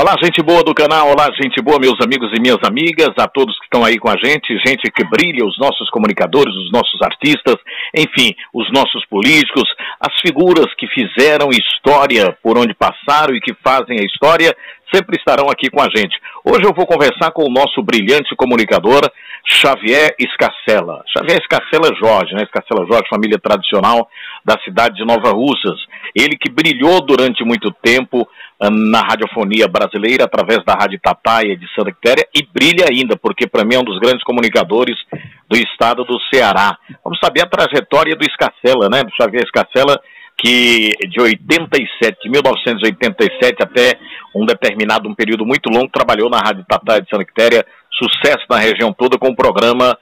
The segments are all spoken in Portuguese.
Olá, gente boa do canal, olá, gente boa, meus amigos e minhas amigas, a todos que estão aí com a gente que brilha, os nossos comunicadores, os nossos artistas, enfim, os nossos políticos, as figuras que fizeram história por onde passaram e que fazem a história, sempre estarão aqui com a gente. Hoje eu vou conversar com o nosso brilhante comunicador, Xavier Escarcela. Xavier Escarcela Jorge, né? Escarcela Jorge, família tradicional da cidade de Nova Russas. Ele que brilhou durante muito tempo na radiofonia brasileira, através da Rádio Itataia de Santa Quitéria, e brilha ainda, porque para mim é um dos grandes comunicadores do estado do Ceará. Vamos saber a trajetória do Escarcela, né? Do Xavier Escarcela, que de 1987 até um período muito longo, trabalhou na Rádio Itataia de Santa Quitéria, sucesso na região toda com o programa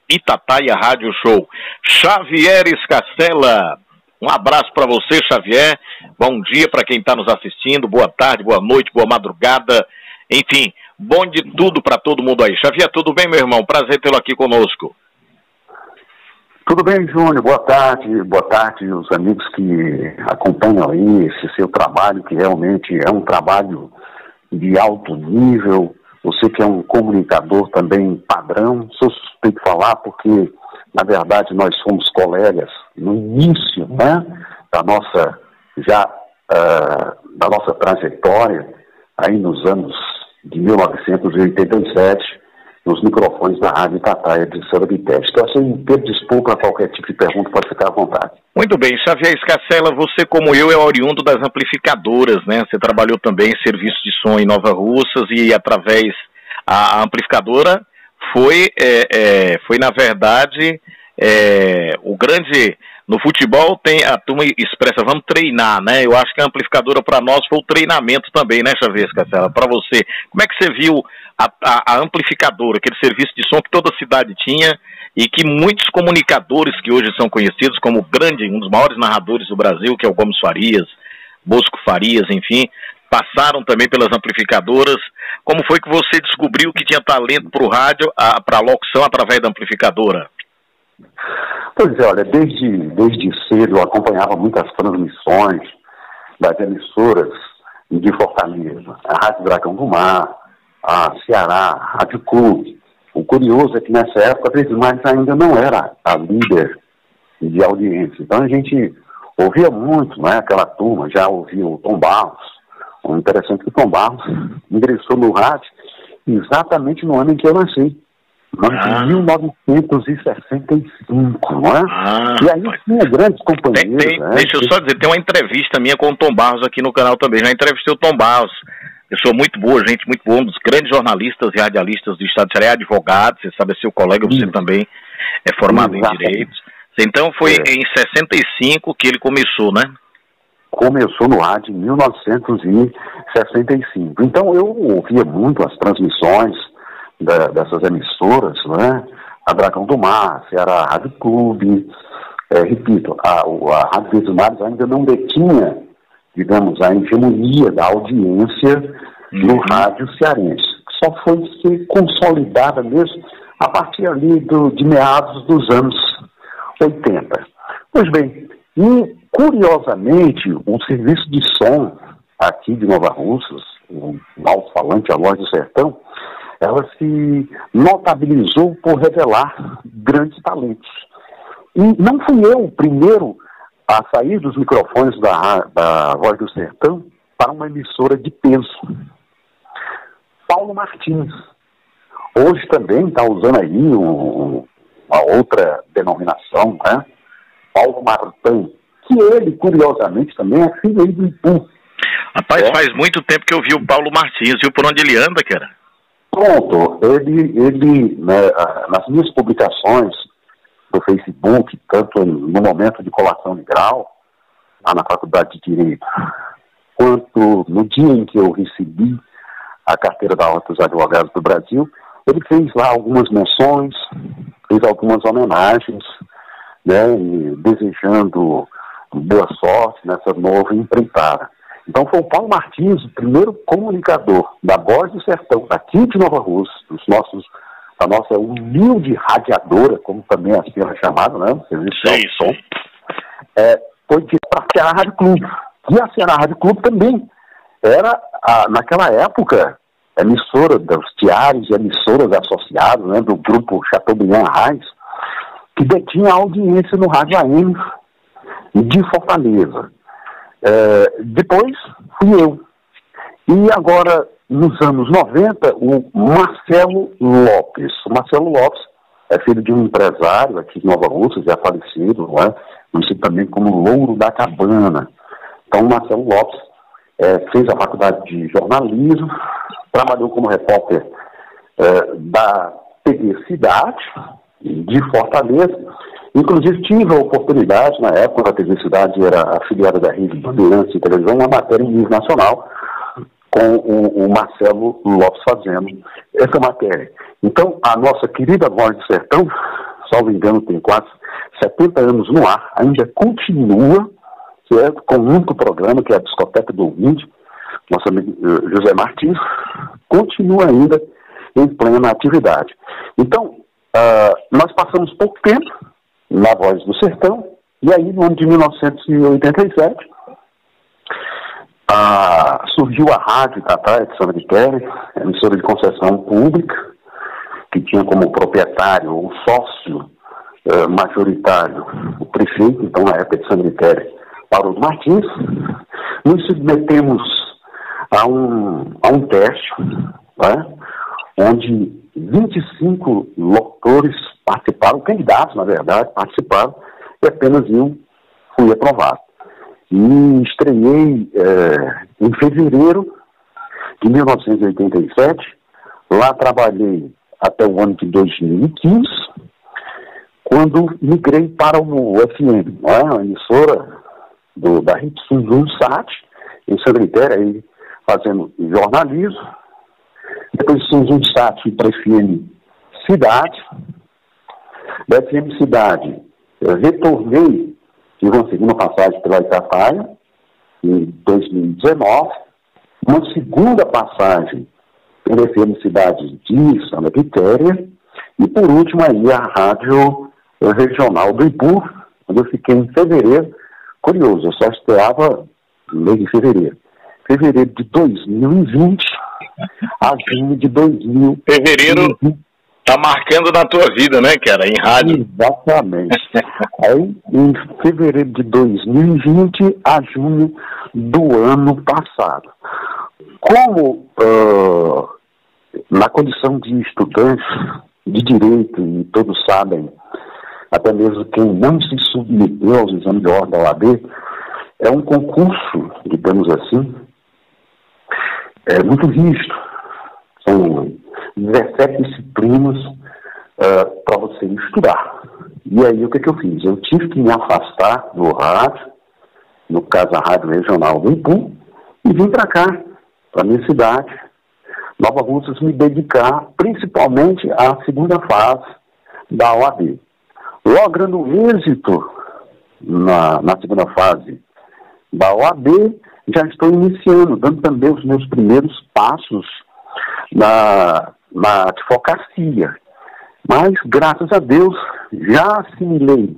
Itataia Rádio Show. Xavier Escarcela, um abraço para você, Xavier, bom dia para quem está nos assistindo, boa tarde, boa noite, boa madrugada, enfim, bom de tudo para todo mundo aí. Xavier, tudo bem, meu irmão? Prazer tê-lo aqui conosco. Tudo bem, Júnior, boa tarde os amigos que acompanham aí esse seu trabalho, que realmente é um trabalho de alto nível. Você que é um comunicador também padrão, sou suspeito de falar porque, na verdade, nós fomos colegas no início, né, da nossa trajetória, aí nos anos de 1987, nos microfones da Rádio Itataia de Santa Quitéria. Estou assim, predispor para qualquer tipo de pergunta, pode ficar à vontade. Muito bem, Xavier Escarcela, você como eu é oriundo das amplificadoras, né? Você trabalhou também em serviço de som em Nova Russas e através a amplificadora foi na verdade, o grande... No futebol tem a turma expressa, vamos treinar, né? Eu acho que a amplificadora para nós foi o treinamento também, né, Xavier Escarcela? Para você, como é que você viu a amplificadora, aquele serviço de som que toda a cidade tinha e que muitos comunicadores que hoje são conhecidos como um dos maiores narradores do Brasil, que é o Gomes Farias, Bosco Farias, enfim, passaram também pelas amplificadoras. Como foi que você descobriu que tinha talento para o rádio, para a locução através da amplificadora? Pois é, olha, desde cedo eu acompanhava muitas transmissões das emissoras de Fortaleza, a Rádio Dragão do Mar, a Ceará, a Rádio Clube. O curioso é que nessa época a Verdes Mares ainda não era a líder de audiência. Então a gente ouvia muito, né, aquela turma, já ouvia o Tom Barros. O interessante é que o Tom Barros ingressou no rádio exatamente no ano em que eu nasci. No ano de 1965, não é? E aí tinha grandes companheiros. Deixa eu só dizer, tem uma entrevista minha com o Tom Barros aqui no canal também. Já entrevistei o Tom Barros. Pessoa muito boa, gente muito boa, um dos grandes jornalistas e radialistas do estado de Ceará, advogado, você sabe, é seu colega, você também é formado em Direitos. Então foi em 65 que ele começou, né? Começou no rádio em 1965. Então eu ouvia muito as transmissões dessas emissoras, né? A Dragão do Mar, Ceará, a Rádio Clube, repito, a Rádio Verdes Mares ainda não detinha, digamos, a hegemonia da audiência no rádio cearense, que só foi ser consolidada mesmo a partir ali de meados dos anos 80. Pois bem, e curiosamente, o serviço de som aqui de Nova Russas, o alto-falante, a Voz do Sertão, ela se notabilizou por revelar grandes talentos. E não fui eu o primeiro a sair dos microfones da Voz do Sertão para uma emissora de peso. Paulo Martins. Hoje também está usando aí uma outra denominação, né? Paulo Martins, que ele, curiosamente, também é filho aí do Ipu. Rapaz, faz muito tempo que eu vi o Paulo Martins, viu por onde ele anda, cara? Pronto, ele né, nas minhas publicações do Facebook, tanto no momento de colação de grau, lá na Faculdade de Direito, quanto no dia em que eu recebi a carteira da Ordem dos Advogados do Brasil, ele fez lá algumas menções, fez algumas homenagens, né, desejando boa sorte nessa nova empreitada. Então foi o Paulo Martins, o primeiro comunicador da Voz do Sertão, aqui de Nova Russa, a nossa humilde radiadora, como também assim era chamada, né? Foi para a Ceará Rádio Clube. E a Ceará Rádio Clube também era, naquela época, emissora dos diários e emissoras associadas, né, do grupo Chateaubriand Reis, que detinha audiência no rádio AM de Fortaleza. Depois fui eu. E agora, nos anos 90, o Marcelo Lopes. O Marcelo Lopes é filho de um empresário aqui de Nova Russa, já falecido, não é? Conhecido também como Louro da Cabana. Então, o Marcelo Lopes fez a faculdade de jornalismo, trabalhou como repórter da TV Cidade, de Fortaleza. Inclusive, tive a oportunidade, na época, quando a TV Cidade era afiliada da Rede Bandeirantes de televisão, uma matéria em nível nacional, com o Marcelo Lopes fazendo essa matéria. Então, a nossa querida Voz do Sertão, salvo engano, tem quase 70 anos no ar, ainda continua, certo? Com um único programa, que é a Discoteca do Ouvinte, nosso amigo José Martins, continua ainda em plena atividade. Então, nós passamos pouco tempo na Voz do Sertão, e aí, no ano de 1987, surgiu a Rádio Itatiaia de Santa Quitéria, emissora de concessão pública, que tinha como proprietário ou sócio majoritário o prefeito, então, na época de Santa Quitéria, Paulo Martins. Nos submetemos a um teste, né, onde 25 locutores participaram, candidatos, na verdade, participaram, e apenas eu fui aprovado. E estreiei em fevereiro de 1987, lá trabalhei até o ano de 2015, quando migrei para o FM, a emissora da Rede Sunzum Sat, em Santa Quitéria, aí fazendo jornalismo. Depois de Sunzum Sat fui para a FM Cidade. Da FM Cidade, retornei, tive uma segunda passagem pela Itatiaia, em 2019, uma segunda passagem pela FM Cidade de Santa Quitéria, e por último aí a Rádio Regional do Ipu, onde eu fiquei em fevereiro. Curioso, eu só estreava no mês de fevereiro. Fevereiro de 2020 a junho de 2020. Fevereiro tá marcando na tua vida, né, cara, em rádio. Exatamente. Aí, em fevereiro de 2020 a junho do ano passado. Como na condição de estudante de direito, e todos sabem, até mesmo quem não se submeteu aos exames de ordem da OAB, é um concurso, digamos assim, muito rígido. São 17 disciplinas para você estudar. E aí, o que eu fiz? Eu tive que me afastar do rádio, no caso a Rádio Regional do Ipu, e vim para cá, para a minha cidade, Nova Russas, me dedicar principalmente à segunda fase da OAB. Logrando êxito na segunda fase da OAB, já estou iniciando, dando também os meus primeiros passos na advocacia. Mas, graças a Deus, já assimilei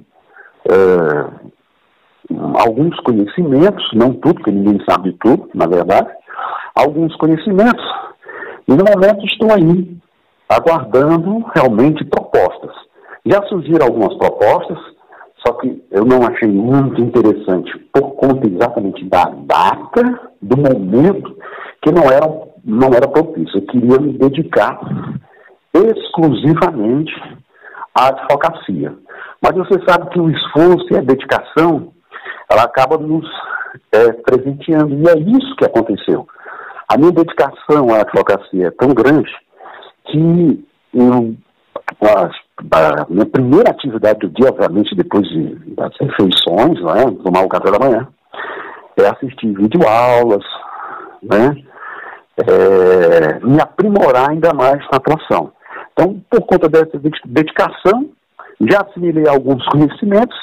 alguns conhecimentos, não tudo, porque ninguém sabe de tudo, na verdade, alguns conhecimentos, e no momento estou aí, aguardando realmente propostas. Já surgiram algumas propostas, só que eu não achei muito interessante, por conta exatamente da data, do momento, que não era propício. Eu queria me dedicar exclusivamente à advocacia. Mas você sabe que o esforço e a dedicação, ela acaba nos presenteando. E é isso que aconteceu. A minha dedicação à advocacia é tão grande que a minha primeira atividade do dia, obviamente, depois das refeições, né, tomar o café da manhã, é assistir videoaulas, né, me aprimorar ainda mais na atuação. Então, por conta dessa dedicação, já assimilei alguns conhecimentos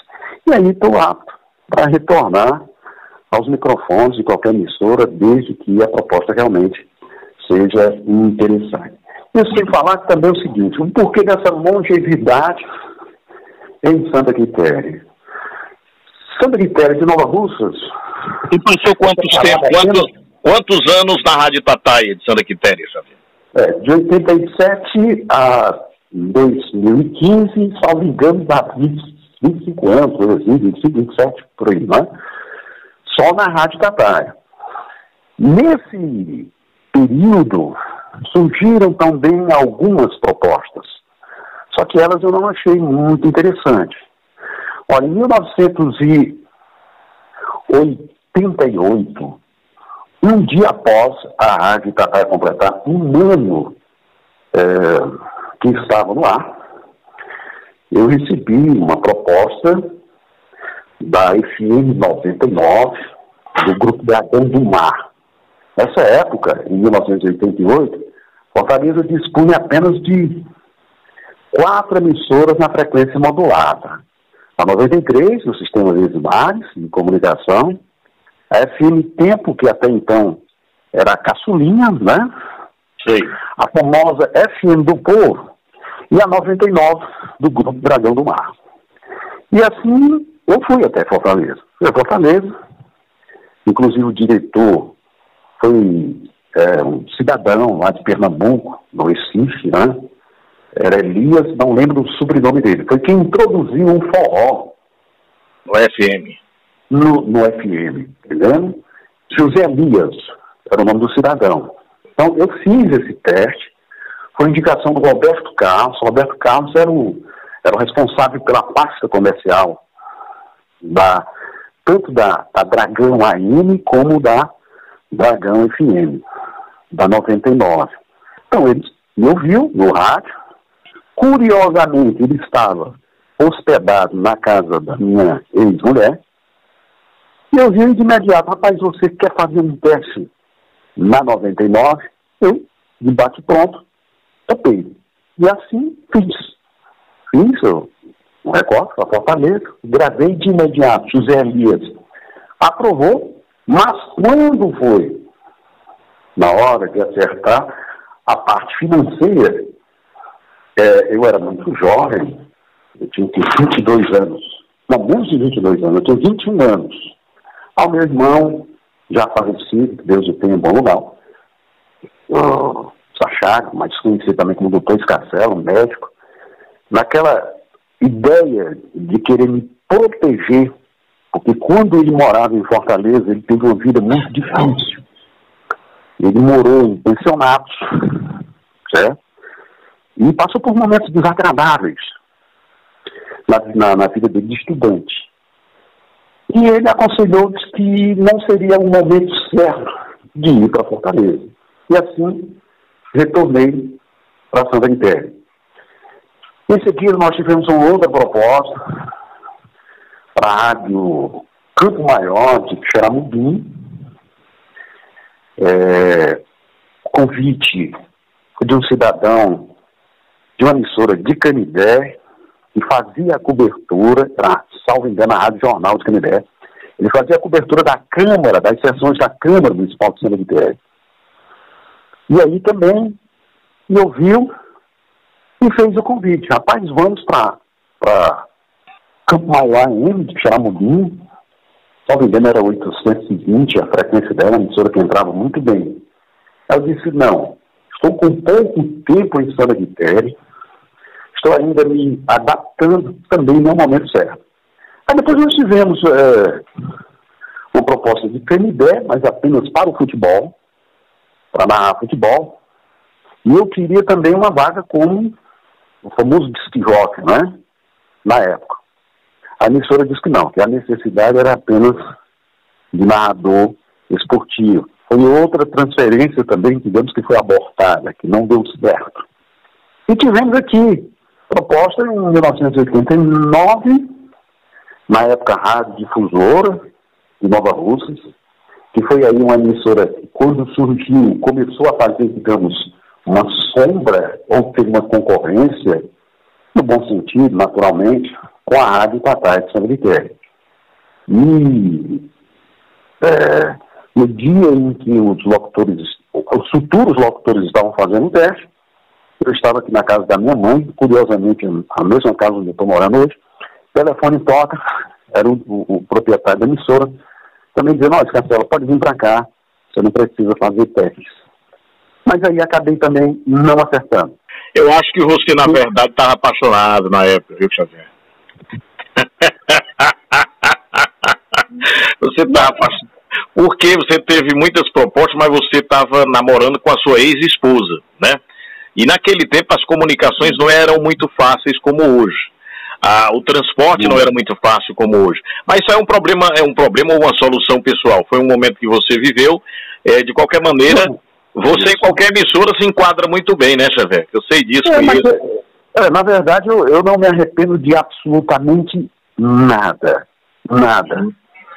e aí estou apto para retornar aos microfones de qualquer emissora, desde que a proposta realmente seja interessante. Isso sem falar também o seguinte, o porquê dessa longevidade em Santa Quitéria. Santa Quitéria de Nova Russas... E passou quantos tempos? Quantos anos na Rádio Itataia de Santa Quitéria, Xavier? De 87 a 2015, salvo engano, dá 25 anos, por assim, 25, 27, por aí, né? Só na Rádio Itataia. Nesse período, surgiram também algumas propostas, só que elas eu não achei muito interessantes. Olha, em 1988, um dia após a Rádio Itataia completar um ano que estava no ar, eu recebi uma proposta da FM 99, do Grupo Dragão do Mar. Nessa época, em 1988, Fortaleza dispunha apenas de 4 emissoras na frequência modulada. A 93, no Sistema Verdes Mares, de comunicação, a FM Tempo, que até então era a caçulinha, né? Sim. A famosa FM do Povo e a 99 do Grupo Dragão do Mar. E assim, eu fui até Fortaleza. Fui a Fortaleza, inclusive o diretor foi um cidadão lá de Pernambuco, no Recife, né? Era Elias, não lembro do sobrenome dele. Foi quem introduziu um forró. No FM. No FM, entendeu? José Elias era o nome do cidadão. Então, eu fiz esse teste. Foi indicação do Roberto Carlos. Roberto Carlos era o responsável pela pasta comercial tanto da Dragão AM como da Dragão FM, da 99. Então, ele me ouviu no rádio. Curiosamente, ele estava hospedado na casa da minha ex-mulher. E eu vi de imediato: rapaz, você quer fazer um teste na 99? Eu, de bate-pronto, topei. E assim fiz. Fiz um recorte para Fortaleza, gravei de imediato. José Elias aprovou, mas quando foi na hora de acertar a parte financeira, eu era muito jovem, eu tinha 22 anos, não, menos de 22 anos, eu tinha 21 anos. Ao meu irmão, já falecido, que Deus o tenha em bom lugar, Sachá, mas conhecido também como Dr. Escarcelo, um médico, naquela ideia de querer me proteger, porque quando ele morava em Fortaleza, ele teve uma vida muito difícil. Ele morou em pensionatos, certo? E passou por momentos desagradáveis na vida dele de estudante. E ele aconselhou que não seria o momento certo de ir para Fortaleza. E assim, retornei para Santa Quitéria. Em seguida, nós tivemos uma outra proposta para a Rádio Campo Maior, de Xeramubim. Convite de um cidadão de uma emissora de Canidé, que fazia a cobertura, salvo engano, a Rádio Jornal de Canidé. Ele fazia a cobertura da Câmara, das sessões da Câmara Municipal de Santa Quitéria. E aí também me ouviu e fez o convite: rapaz, vamos para Campo Maior AM, de Xeramubim. Salvo engano, era 820, a frequência dela, uma emissora que entrava muito bem. Eu disse: não, estou com pouco tempo em Santa Quitéria, estou ainda me adaptando, também no momento certo. Aí depois nós tivemos uma proposta de Canidé, mas apenas para o futebol, para narrar futebol. E eu queria também uma vaga como o famoso disc jockey, né? Na época. A emissora disse que não, que a necessidade era apenas de narrador esportivo. Foi outra transferência também, digamos que foi abortada, que não deu certo. E tivemos aqui proposta em 1989, na época Rádio Difusora, de Nova Russas, que foi aí uma emissora que, quando surgiu, começou a fazer, digamos, uma sombra, ou ter uma concorrência, no bom sentido, naturalmente, com a Rádio Itataia de Santa Quitéria. E no dia em que os futuros locutores estavam fazendo o teste, eu estava aqui na casa da minha mãe, curiosamente, a mesma casa onde eu estou morando hoje. O telefone toca, era o proprietário da emissora, também dizendo: olha, Escarcelo, pode vir para cá, Você não precisa fazer testes. Mas aí acabei também não acertando. Eu acho que você, na verdade, estava apaixonado na época, viu, Xavier? Você estava apaixonado. Porque você teve muitas propostas, mas você estava namorando com a sua ex-esposa, né? E naquele tempo as comunicações não eram muito fáceis como hoje. O transporte não era muito fácil como hoje. Mas isso é um problema ou uma solução pessoal. Foi um momento que você viveu. De qualquer maneira, você em qualquer emissora se enquadra muito bem, né, Xavier? Eu sei disso. Na verdade, eu não me arrependo de absolutamente nada. Nada.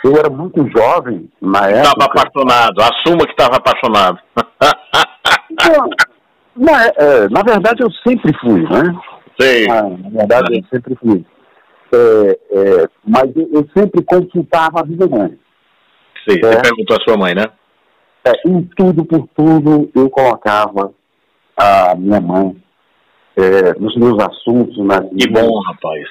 Eu era muito jovem na época. Estava apaixonado. Assuma que estava apaixonado. Na verdade, eu sempre fui, né? Sei. Na verdade, eu sempre fui. Mas eu sempre consultava a vida mãe. Sim, você perguntou à sua mãe, né? Em tudo por tudo, eu colocava a minha mãe nos meus assuntos. Que bom, rapaz.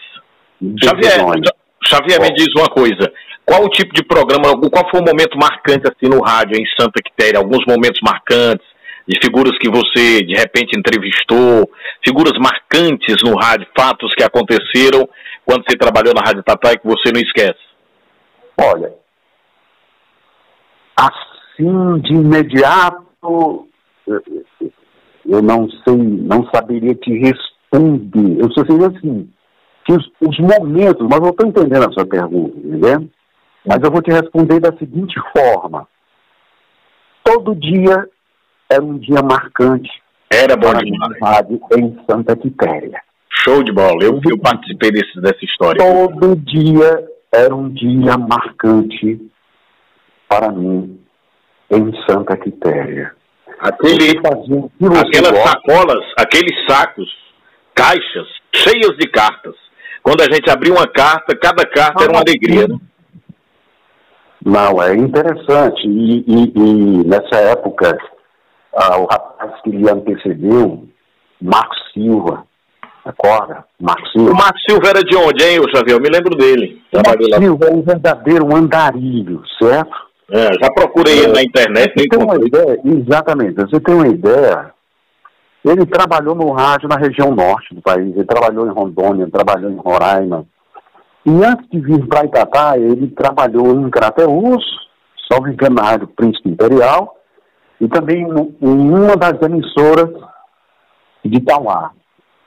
Xavier, me diz uma coisa. Qual o tipo de programa, qual foi o momento marcante assim no rádio em Santa Quitéria? Alguns momentos marcantes de figuras que você de repente entrevistou, figuras marcantes no rádio, fatos que aconteceram quando você trabalhou na Rádio Tatuapé que você não esquece? Olha, assim de imediato eu não sei, não saberia te responder. Eu só sei assim, que os momentos, mas eu estou entendendo a sua pergunta, entendeu? Mas eu vou te responder da seguinte forma. Todo dia era um dia marcante. Era bom demais. Rádio em Santa Quitéria. Show de bola. Eu participei dessa história. Todo dia era um dia marcante para mim em Santa Quitéria. Aquelas sacolas, aqueles sacos, caixas cheias de cartas. Quando a gente abria uma carta, cada carta era uma alegria. Né? Não, é interessante. E nessa época, o rapaz que lhe antecedeu, Marcos Silva, acorda? Marcos Silva. O Marcos Silva era de onde, hein, Xavier? Eu me lembro dele. O Marcos Silva é um verdadeiro andarilho, certo? Já procurei ele na internet. Você tem uma ideia, exatamente, você tem uma ideia. Ele trabalhou no rádio na região norte do país, ele trabalhou em Rondônia, trabalhou em Roraima. E antes de vir para Itatá, ele trabalhou em Crateús, salvo engano, na Rádio Príncipe Imperial, e também em uma das emissoras de Itauá.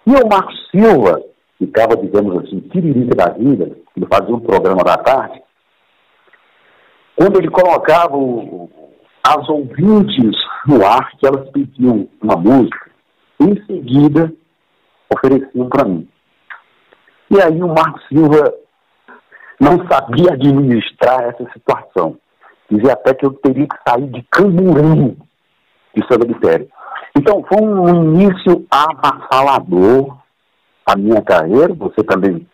E o Marcos Silva, que estava, digamos assim, tiririca da vida, ele fazia um programa da tarde, quando ele colocava as ouvintes no ar, que elas pediam uma música, em seguida ofereciam para mim. E aí o Marcos Silva não sabia administrar essa situação. Dizia até que eu teria que sair de Camburão de Santa Quitéria. Então foi um início avassalador a minha carreira. Você também,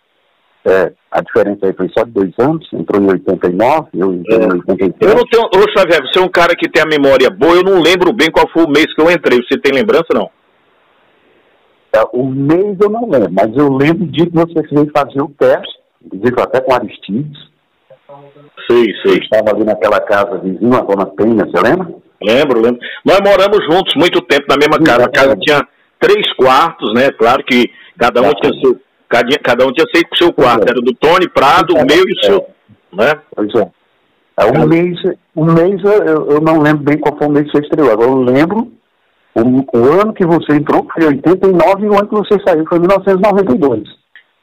a diferença aí foi só de 2 anos, entrou em 89, eu entrei em 83. Eu não tenho, Xavier, você é um cara que tem a memória boa, eu não lembro bem qual foi o mês que eu entrei. Você tem lembrança, não? O mês eu não lembro, mas eu lembro do dia que você veio fazer o teste, inclusive até com Aristides. Sei. Eu estava ali naquela casa vizinha, a Dona Penha, você lembra? Lembro. Nós moramos juntos muito tempo na mesma casa. A casa tinha 3 quartos, né? Claro que cada um tinha seu quarto. Era do Tony Prado, o meu e o seu. Né? Pois é. Um mês eu não lembro bem qual foi o mês que você estreou. Agora eu lembro. O ano que você entrou foi 89 e o ano que você saiu foi 1992.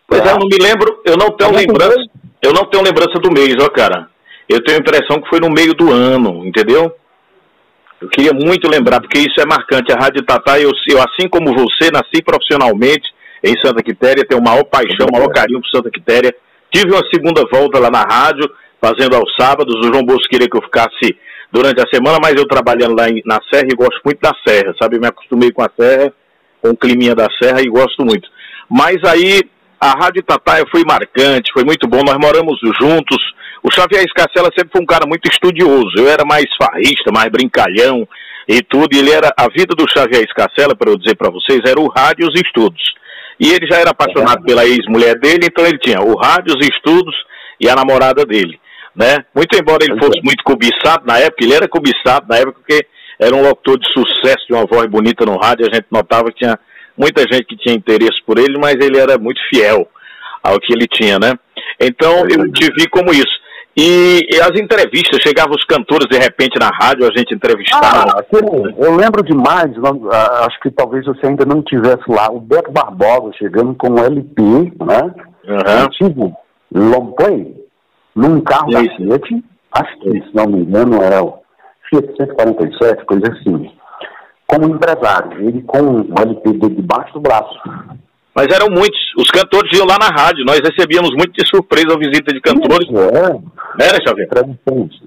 Pois eu não me lembro, eu não tenho lembrança do mês, ó, cara. Eu tenho a impressão que foi no meio do ano, entendeu? Eu queria muito lembrar, porque isso é marcante. A Rádio Tatuapé, eu assim como você, nasci profissionalmente em Santa Quitéria, tenho o maior paixão, o maior carinho por Santa Quitéria. Tive uma segunda volta lá na rádio, fazendo aos sábados. O João Bosco queria que eu ficasse durante a semana, mas eu trabalhando lá na Serra e gosto muito da Serra, sabe? Eu me acostumei com a Serra, com o climinha da Serra e gosto muito. Mas aí a Rádio Tatuapé foi marcante, foi muito bom, nós moramos juntos. O Xavier Escarcela sempre foi um cara muito estudioso, eu era mais farrista, mais brincalhão e tudo, e a vida do Xavier Escarcela, para eu dizer para vocês, era o rádio e os estudos. E ele já era apaixonado pela ex-mulher dele, então ele tinha o rádio, os estudos e a namorada dele. né? Muito embora ele fosse muito cobiçado na época, ele era cobiçado na época porque era um locutor de sucesso, de uma voz bonita no rádio, a gente notava que tinha muita gente que tinha interesse por ele, mas ele era muito fiel ao que ele tinha, né? Então eu te vi como isso. E as entrevistas, chegavam os cantores de repente na rádio, a gente entrevistava. Eu lembro demais, acho que talvez você ainda não estivesse lá, o Beto Barbosa chegando com o LP, né? Antigo long play, num carro da Fiat, acho que, se não me engano, era o Fiat 147, coisa assim. Como empresário, ele com o LP dele debaixo do braço. Mas eram muitos, os cantores iam lá na rádio, nós recebíamos muito de surpresa a visita de cantores. Né, Xavier?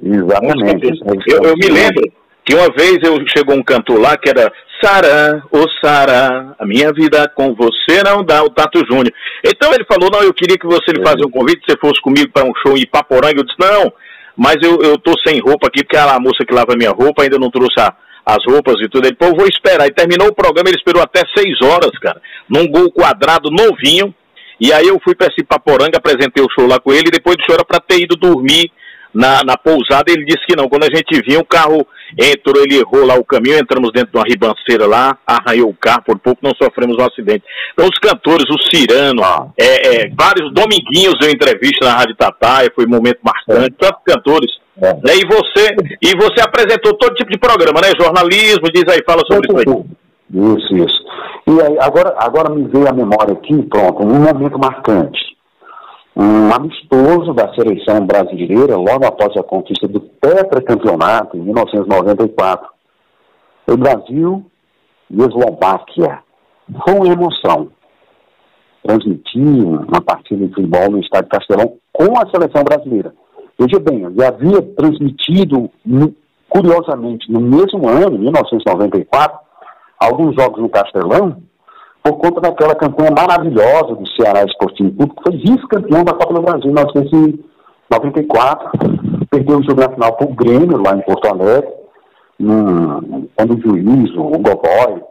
Exatamente. Eu me lembro que uma vez chegou um cantor lá que era Sará, ô Sará, a minha vida com você não dá, o Tato Júnior. Então ele falou, não, eu queria que você lhe fazia um convite, você fosse comigo para um show em Ipaporanga. Eu disse, não, mas eu tô sem roupa aqui, porque a moça que lava minha roupa ainda não trouxe as roupas e tudo. Ele, pô, eu vou esperar. E terminou o programa, ele esperou até 6 horas, cara, num Gol quadrado novinho. E aí eu fui para esse Ipaporanga, apresentei o show lá com ele, e depois do show era para ter ido dormir na pousada. Ele disse que não. Quando a gente vinha, o carro entrou, ele errou lá o caminho, entramos dentro de uma ribanceira lá, arranhou o carro, por pouco não sofremos um acidente. Então os cantores, o Cirano, vários Dominguinhos deu entrevista na Rádio Tataia, foi um momento marcante, tantos cantores. E você apresentou todo tipo de programa, né? Jornalismo, diz aí, fala sobre isso aí. Isso. E aí, agora me veio a memória aqui, pronto, um momento marcante. Um amistoso da seleção brasileira, logo após a conquista do tetracampeonato, em 1994. O Brasil e a Eslováquia. Foi uma emoção. Transmitir uma partida de futebol no Estádio Castelão com a seleção brasileira. Veja bem, eu já havia transmitido, curiosamente, no mesmo ano, 1994, alguns jogos no Castelão, por conta daquela campanha maravilhosa do Ceará Esportivo Clube, que foi vice-campeão da Copa do Brasil em 1994, perdeu o jogo na final para o Grêmio, lá em Porto Alegre, quando o juiz, o Godoy,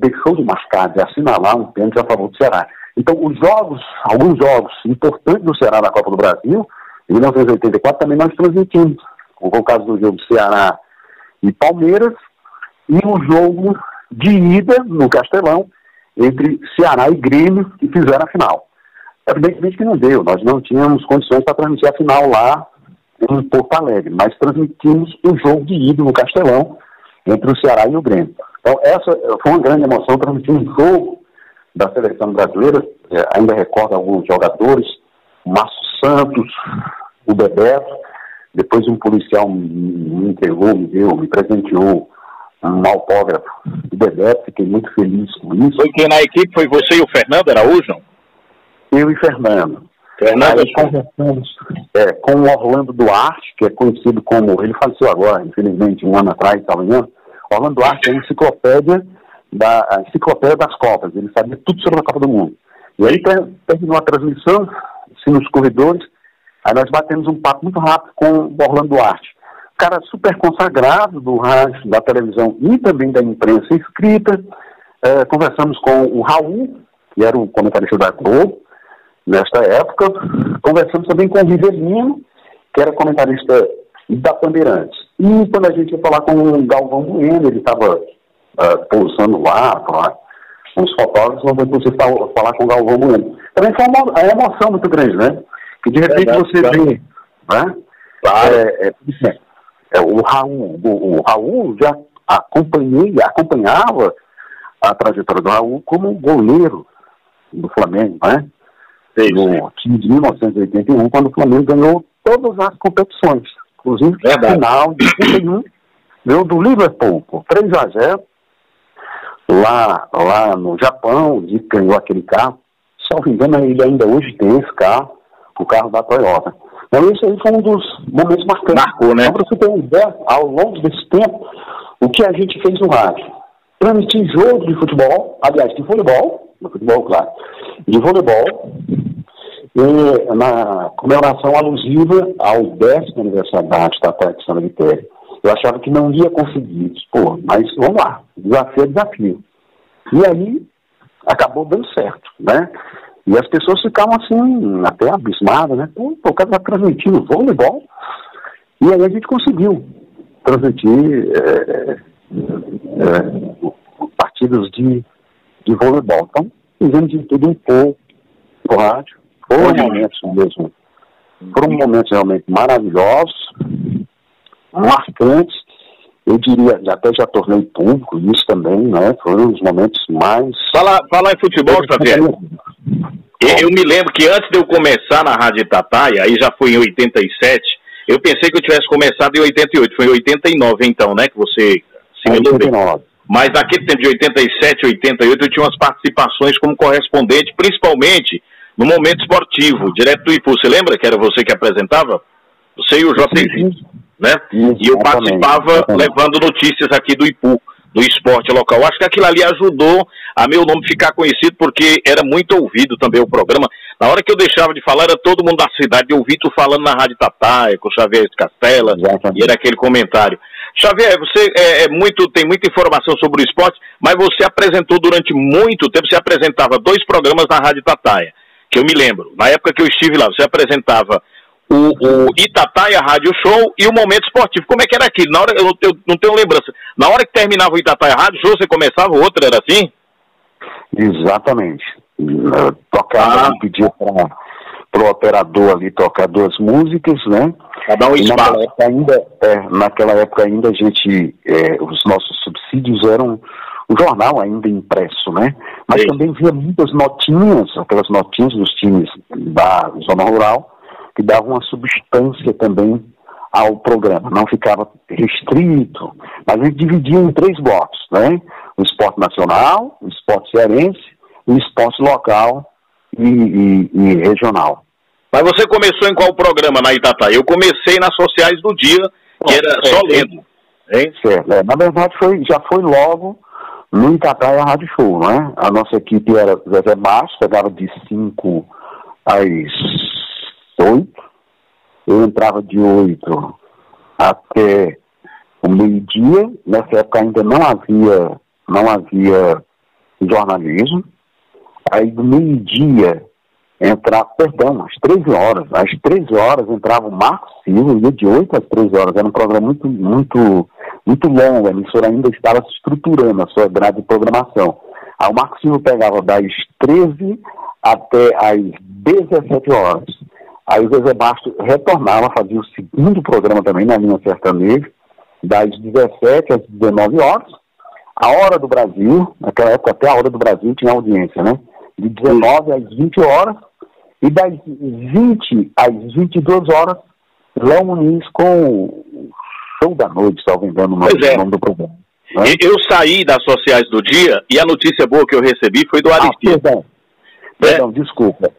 deixou de marcar, de assinalar um pênalti a favor do Ceará. Então, alguns jogos importantes do Ceará na Copa do Brasil, em 1984, também nós transmitimos, como o caso do jogo Ceará e Palmeiras, e o jogo de ida no Castelão, entre Ceará e Grêmio, que fizeram a final. Evidentemente que não deu, nós não tínhamos condições para transmitir a final lá em Porto Alegre, mas transmitimos o jogo de ida no Castelão, entre o Ceará e o Grêmio. Então, essa foi uma grande emoção, transmitir um jogo da seleção brasileira, ainda recordo alguns jogadores, o Márcio Santos, o Bebeto, depois um policial me entregou, me presenteou um autógrafo do Bebeto, fiquei muito feliz com isso. Foi quem na equipe? Foi você e o Fernando Araújo? Eu e Fernando. Aí conversamos com o Orlando Duarte, que é conhecido como, ele faleceu agora, infelizmente, um ano atrás, talvez. Orlando Duarte é a enciclopédia das Copas, ele sabia tudo sobre a Copa do Mundo. E aí terminou a transmissão, assim, nos corredores, aí nós batemos um papo muito rápido com o Orlando Duarte. Cara super consagrado do rádio, da televisão e também da imprensa escrita. Conversamos com o Raul, que era o comentarista da Globo, nesta época. Conversamos também com o Rivelino, que era comentarista da Bandeirantes. E quando a gente ia falar com o Galvão Bueno, ele estava pousando lá, uns fotógrafos, não foi possível falar com o Galvão Bueno. Também foi uma emoção muito grande, né? Que de repente você vê, né? Claro. O Raul já acompanhava a trajetória do Raul como goleiro do Flamengo, né? No time de 1981, quando o Flamengo ganhou todas as competições, inclusive a final de 81, ganhou do Liverpool por 3-0, lá no Japão, e ganhou aquele carro. Se não me engano, ele ainda hoje tem esse carro, o carro da Toyota. Então, esse aí foi um dos momentos marcantes. Marcou, né? Então, para você ter uma ideia, ao longo desse tempo, o que a gente fez no rádio? Transmitir jogo de futebol, aliás, de voleibol, no futebol, claro, de voleibol, na comemoração alusiva ao 10º aniversário da Rádio Tataia de Santa Vitória. Eu achava que não ia conseguir, mas vamos lá, desafio é desafio. E aí, acabou dando certo, né? E as pessoas ficavam assim, até abismadas, né? Pô, o cara está transmitindo voleibol. E aí a gente conseguiu transmitir partidas de voleibol. Então, fizemos de tudo um pouco no rádio. Foram momentos realmente maravilhosos, marcantes. Eu diria, até já tornei público isso também, né? Foram os momentos mais... Falar em futebol, Xavier. Eu me lembro que antes de eu começar na Rádio Itataia, aí já foi em 87, eu pensei que eu tivesse começado em 88, foi em 89 então, né, que você assimilou bem. Mas naquele tempo de 87, 88, eu tinha umas participações como correspondente, principalmente no momento esportivo, direto do Ipu. Você lembra que era você que apresentava? Você e o JZ, né? E eu participava levando notícias aqui do Ipu, do esporte local. Acho que aquilo ali ajudou a meu nome ficar conhecido, porque era muito ouvido também o programa. Na hora que eu deixava de falar, era todo mundo da cidade. Eu ouvi tu falando na Rádio Itataia, com o Xavier Castela, e era aquele comentário. Xavier, você tem muita informação sobre o esporte, mas você apresentou durante muito tempo, você apresentava 2 programas na Rádio Itataia, que eu me lembro. Na época que eu estive lá, você apresentava o Itataia Rádio Show e o Momento Esportivo. Como é que era aquilo? Na hora, eu não tenho lembrança. Na hora que terminava o Itataia Rádio Show, você começava o outro, era assim? Exatamente. Tocava, pedia para o operador ali tocar 2 músicas, né? Para dar um espaço. Naquela época ainda a gente, os nossos subsídios eram o jornal ainda impresso, né? Mas também via muitas notinhas, aquelas notinhas dos times da zona rural, que davam uma substância também ao programa. Não ficava restrito, mas a gente dividia em 3 blocos, né? O esporte nacional, o esporte cearense, o esporte local e regional. Mas você começou em qual programa na Itataia? Eu comecei nas sociais do dia, que era só lendo. Certo. Na verdade, já foi logo no Itataia Rádio Show, né? A nossa equipe era Zezé Bastos, pegava de 5 às 8. Eu entrava de 8 até o meio-dia. Nessa época ainda não havia jornalismo. Aí do meio-dia às 13 horas. Às 13 horas entrava o Marcos Silva, ia de 8 às 13 horas. Era um programa muito longo. A emissora ainda estava se estruturando a sua grade de programação. Aí o Marcos Silva pegava das 13 até às 17 horas. Aí o Zezé Bastos retornava, fazia o segundo programa também na linha sertaneja, das 17 às 19 horas. A Hora do Brasil, naquela época até a Hora do Brasil tinha audiência, né? De 19 às 20 horas, e das 20 às 22 horas, Léo Muniz com o Show da Noite, salvo engano, o nome do programa. Né? Eu saí das sociais do dia, e a notícia boa que eu recebi foi do Aristides. Perdão, desculpa.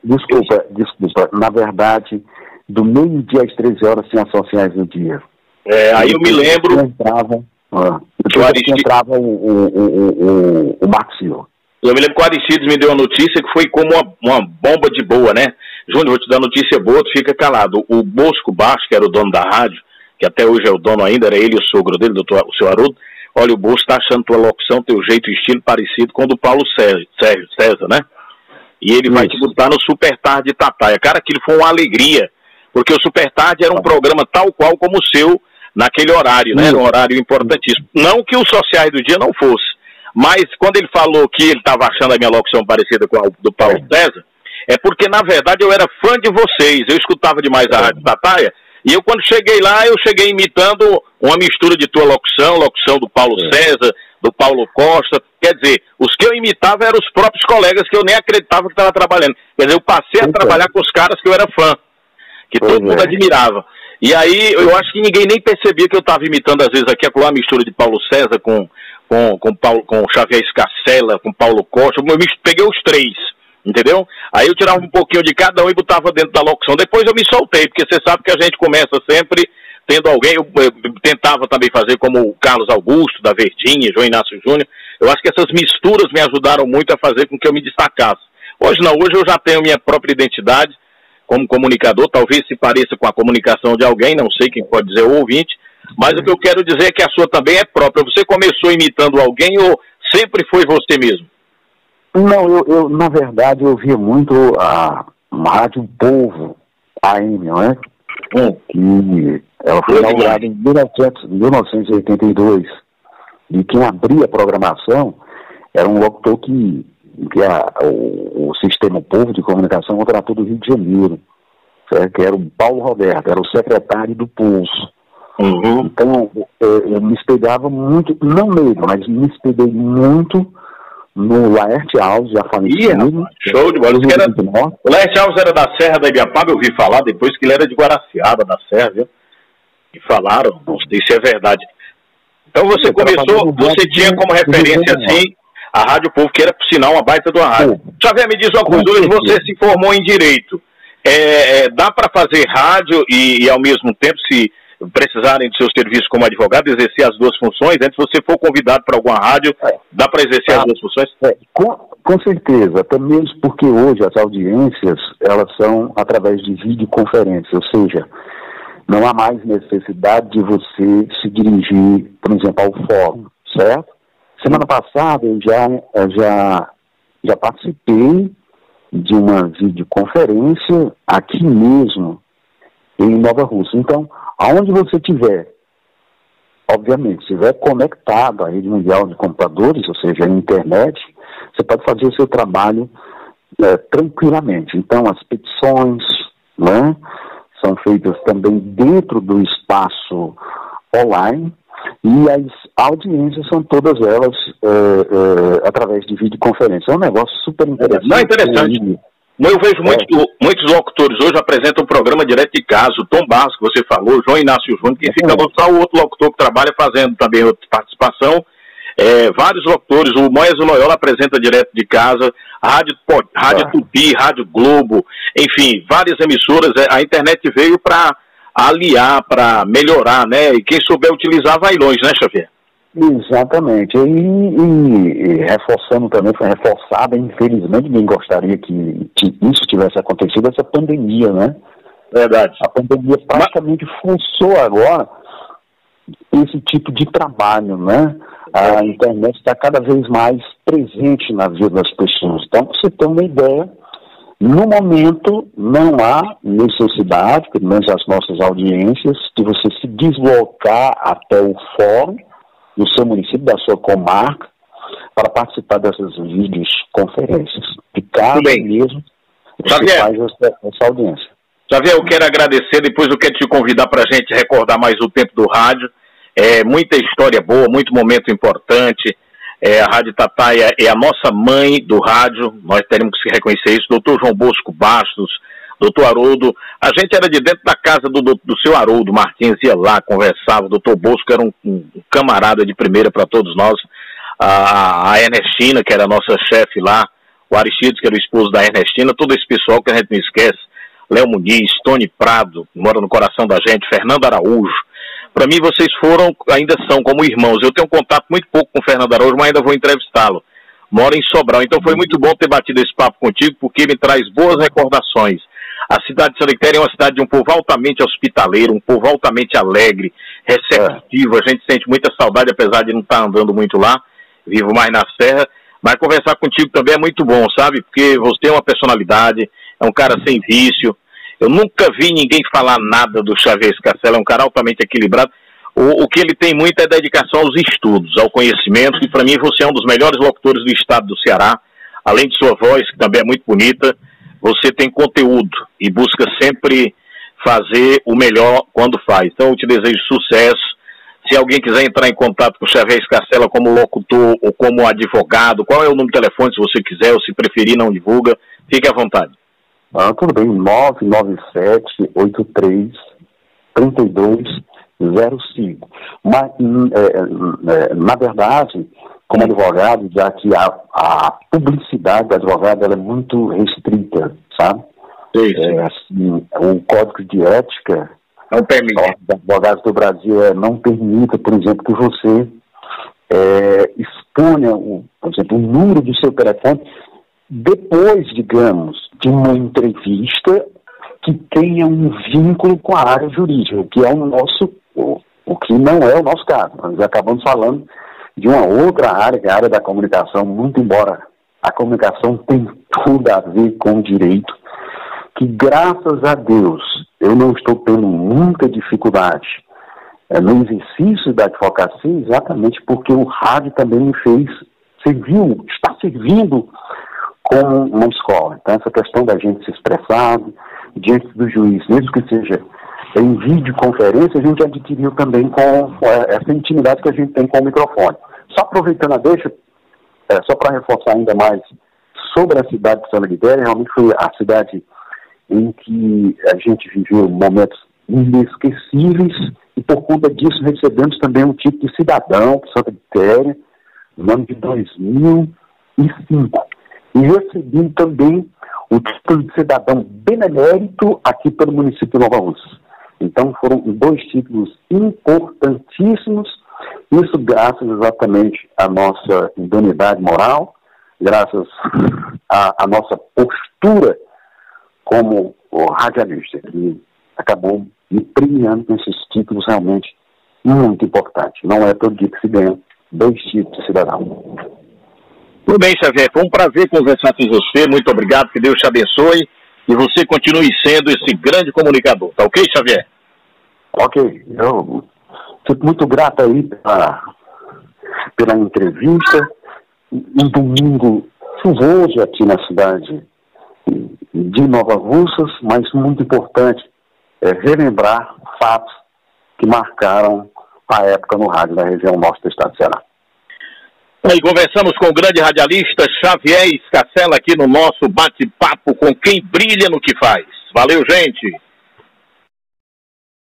Na verdade, do meio-dia às 13 horas tinha as sociais do dia. Aí eu me lembro... entrava o Marcos Silva. Eu me lembro que o Aristides me deu uma notícia que foi como uma bomba de boa, né? Júnior, vou te dar notícia boa, tu fica calado. O Bosco Baixo, que era o dono da rádio, que até hoje é o dono ainda, era ele e o sogro dele, o seu Haroldo. Olha, o Bosco tá achando tua locução, teu jeito e estilo parecido com o do Paulo César, né? E ele vai te botar no Super Tarde de Itataia. Cara, aquilo foi uma alegria, porque o Super Tarde era um programa tal qual como o seu, naquele horário, né? Era um horário importantíssimo. Não que os sociais do dia não fosse, mas quando ele falou que ele estava achando a minha locução parecida com a do Paulo César, é porque, na verdade, eu era fã de vocês. Eu escutava demais a Rádio Itataia, e eu, quando cheguei lá, eu cheguei imitando uma mistura de tua locução do Paulo César, do Paulo Costa. Quer dizer, os que eu imitava eram os próprios colegas que eu nem acreditava que estava trabalhando. Quer dizer, eu passei a trabalhar com os caras que eu era fã, que todo mundo admirava. E aí, eu acho que ninguém nem percebia que eu estava imitando, às vezes, aqui a mistura de Paulo César com Xavier Castela, com Paulo Costa. Eu peguei os 3, entendeu? Aí eu tirava um pouquinho de cada um e botava dentro da locução. Depois eu me soltei, porque você sabe que a gente começa sempre tendo alguém. Eu tentava também fazer como o Carlos Augusto, da Verdinha, João Inácio Júnior. Eu acho que essas misturas me ajudaram muito a fazer com que eu me destacasse. Hoje não, hoje eu já tenho minha própria identidade como comunicador, talvez se pareça com a comunicação de alguém, não sei quem pode dizer, o ouvinte, mas o que eu quero dizer é que a sua também é própria. Você começou imitando alguém ou sempre foi você mesmo? Não, eu na verdade, eu via muito a Rádio Povo, AM, não é? Que ela foi inaugurada em 1982. E quem abria a programação era um locutor que o Sistema Povo de Comunicação contratou do Rio de Janeiro, certo? Que era o Paulo Roberto, era o secretário do Pulso. Uhum. Então, eu me espelhava muito, não nele, mas me espelhei muito no Laerte Alves, já falecido. Show de bola. O Laerte Alves era da Serra da Ibiapaba, eu ouvi falar depois que ele era de Guaraciaba, da Serra, viu? E falaram, não sei se é verdade. Então você começou, você tinha como referência, assim, a Rádio Povo, que era, por sinal, uma baita de uma rádio. Xavier, me diz uma coisa, hoje você se formou em Direito. Dá para fazer rádio e, ao mesmo tempo, se precisarem do seu serviço como advogado, exercer as duas funções? Antes, se você for convidado para alguma rádio, dá para exercer as duas funções? Com certeza, até mesmo porque hoje as audiências, elas são através de videoconferência, ou seja, não há mais necessidade de você se dirigir, por exemplo, ao fórum, certo? Semana passada eu já participei de uma videoconferência aqui mesmo, em Nova Rússia. Então, aonde você estiver, obviamente, se estiver conectado à rede mundial de computadores, ou seja, a internet, você pode fazer o seu trabalho tranquilamente. Então, as petições, né, são feitas também dentro do espaço online e as audiências são todas elas através de videoconferência. É um negócio super interessante. Não, é interessante. Eu vejo muitos locutores hoje apresentam um programa direto de casa. O Tom Barros, que você falou, o João Inácio Júnior, que fica só o outro locutor que trabalha fazendo também outra participação. Vários locutores, o Moisés Loyola apresenta direto de casa, Rádio Tupi, Rádio Globo, enfim, várias emissoras. A internet veio para aliar, para melhorar, né? E quem souber utilizar vai longe, né, Xavier? Exatamente. E reforçando também, foi reforçada, infelizmente, ninguém gostaria que isso tivesse acontecido, essa pandemia, né? Verdade. A pandemia praticamente forçou agora esse tipo de trabalho, né? A internet está cada vez mais presente na vida das pessoas. Então, para você ter uma ideia, no momento não há necessidade, pelo menos as nossas audiências, de você se deslocar até o fórum do seu município, da sua comarca, para participar dessas videoconferências. De casa mesmo, você faz essa audiência. Xavier, eu quero agradecer, depois eu quero te convidar para a gente recordar mais o tempo do rádio. Muita história boa, muito momento importante. A Rádio Itatiaia é a nossa mãe do rádio, nós teremos que reconhecer isso. Doutor João Bosco Bastos, doutor Haroldo, a gente era de dentro da casa do seu Haroldo Martins, ia lá, conversava. O doutor Bosco era um camarada de primeira para todos nós. A Ernestina, que era a nossa chefe lá, o Aristides, que era o esposo da Ernestina, todo esse pessoal que a gente não esquece. Léo Muniz, Tony Prado, que mora no coração da gente, Fernando Araújo. Para mim, vocês ainda são como irmãos. Eu tenho contato muito pouco com o Fernando Araújo, mas ainda vou entrevistá-lo. Mora em Sobral. Então foi muito bom ter batido esse papo contigo, porque ele traz boas recordações. A cidade de Santa Quitéria é uma cidade de um povo altamente hospitaleiro, um povo altamente alegre, receptivo. A gente sente muita saudade, apesar de não estar andando muito lá. Vivo mais na Serra. Mas conversar contigo também é muito bom, sabe? Porque você é uma personalidade, é um cara sem vício. Eu nunca vi ninguém falar nada do Xavier Escarcela, é um cara altamente equilibrado. O que ele tem muito é dedicação aos estudos, ao conhecimento, e para mim você é um dos melhores locutores do estado do Ceará. Além de sua voz, que também é muito bonita, você tem conteúdo e busca sempre fazer o melhor quando faz. Então eu te desejo sucesso. Se alguém quiser entrar em contato com o Xavier Escarcela como locutor ou como advogado, qual é o número de telefone, se você quiser, ou se preferir não divulga, fique à vontade. Tudo bem, 997-83-3205. Mas, na verdade, como advogado, já que a publicidade do advogado ela é muito restrita, sabe? Assim, o Código de Ética dos advogados do Brasil não permite, por exemplo, que você exponha, por exemplo, o número do seu telefone depois, digamos, de uma entrevista que tenha um vínculo com a área jurídica, que é o que não é o nosso caso. Nós acabamos falando de uma outra área, que é a área da comunicação, muito embora A comunicação tem tudo a ver com o direito, que graças a Deus eu não estou tendo muita dificuldade no exercício da advocacia, exatamente porque o rádio também me está servindo como uma escola. Então, essa questão da gente se expressar diante do juiz, mesmo que seja em videoconferência, a gente adquiriu também com essa intimidade que a gente tem com o microfone. Só aproveitando a deixa, só para reforçar ainda mais sobre a cidade de Santa Quitéria, realmente foi a cidade em que a gente viveu momentos inesquecíveis e por conta disso recebemos também um título de cidadão de Santa Quitéria no ano de 2005. E recebi também o título de cidadão benemérito aqui pelo município de Nova Russa. Então foram 2 títulos importantíssimos, isso graças exatamente à nossa idoneidade moral, graças à nossa postura como radialista, que acabou me premiando com esses títulos realmente muito importantes. Não é todo dia que se ganha 2 títulos de cidadão. Tudo bem, Xavier. Foi um prazer conversar com você. Muito obrigado. Que Deus te abençoe. E você continue sendo esse grande comunicador. Tá ok, Xavier? Ok. Eu fico muito grato aí pela entrevista. Um domingo chuvoso aqui na cidade de Nova Russas, mas muito importante relembrar fatos que marcaram a época no rádio da região norte do estado de Ceará. E conversamos com o grande radialista Xavier Escacela aqui no nosso bate-papo com quem brilha no que faz. Valeu, gente!